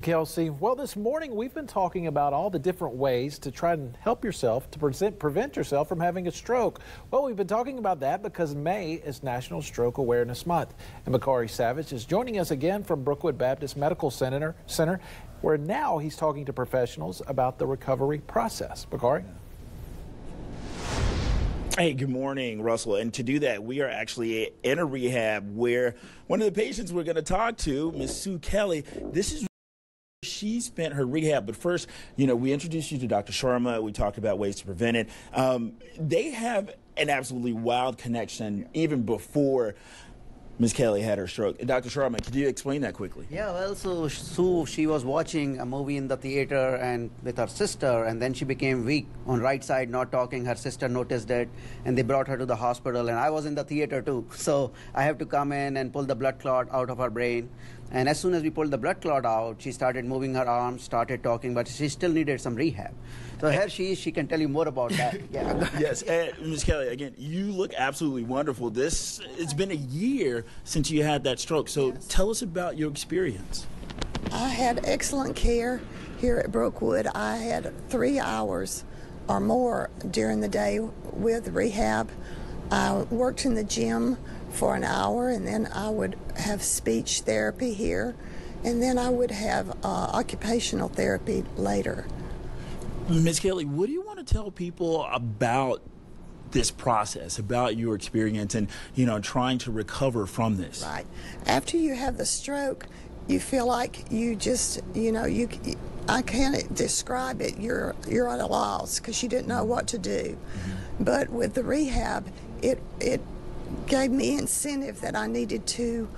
Kelsey. Well, this morning we've been talking about all the different ways to try and help yourself to prevent yourself from having a stroke. Well, we've been talking about that because May is National Stroke Awareness Month. And Bakari Savage is joining us again from Brookwood Baptist Medical Center, where now he's talking to professionals about the recovery process. Bakari? Hey, good morning, Russell. And to do that, we are actually in a rehab where one of the patients we're going to talk to, Miss Sue Kelly, this is she spent her rehab. But first, we introduced you to Dr. Sharma. We talked about ways to prevent it. They have an absolutely wild connection even before Ms. Kelly had her stroke. Dr. Sharma, could you explain that quickly? Yeah, well, so Sue, she was watching a movie in the theater and with her sister, and then she became weak on right side, not talking. Her sister noticed it, and they brought her to the hospital, and I was in the theater too. So I have to come in and pull the blood clot out of her brain. And as soon as we pulled the blood clot out, she started moving her arms, started talking, but she still needed some rehab. So here she is. She can tell you more about that. Yeah. Yes, and Ms. Kelly, again, you look absolutely wonderful. It's been a year since you had that stroke, so yes. Tell us about your experience. I had excellent care here at Brookwood. I had 3 hours or more during the day with rehab. I worked in the gym for an hour, and then I would have speech therapy here, and then I would have occupational therapy later. Ms. Kelly, what do you want to tell people about this process, about your experience and, trying to recover from this? Right. After you have the stroke, you feel like you just, I can't describe it. You're at a loss because you didn't know what to do. Mm-hmm. But with the rehab, it gave me incentive that I needed to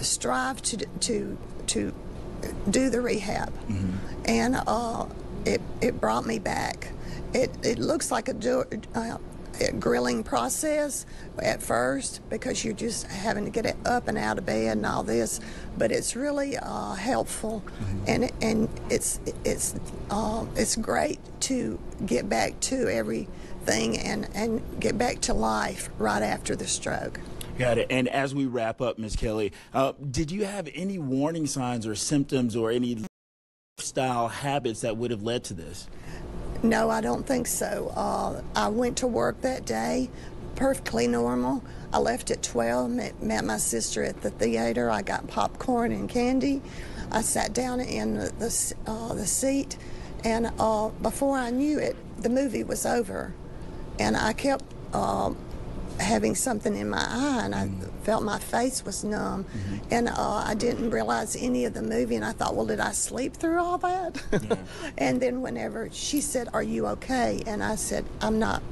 strive to do the rehab. Mm-hmm. And it brought me back. It looks like a grilling process at first because you're just having to get it up and out of bed and all this, but it's really helpful. Mm-hmm. and it's great to get back to everything and get back to life right after the stroke. Got it. And as we wrap up, Ms. Kelly, did you have any warning signs or symptoms or any lifestyle habits that would have led to this? No, I don't think so. I went to work that day, perfectly normal. I left at 12, met my sister at the theater. I got popcorn and candy. I sat down in the seat, and before I knew it, the movie was over. And I kept having something in my eye, and I felt my face was numb. Mm-hmm. And I didn't realize any of the movie, and I thought, well, did I sleep through all that? Yeah. And then whenever she said, "Are you okay?" and I said, I'm not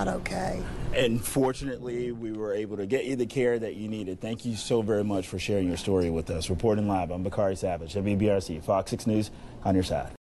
okay. And fortunately, we were able to get you the care that you needed. Thank you so very much for sharing your story with us. Reporting live, I'm Bakari Savage, WBRC, Fox 6 News, on your side.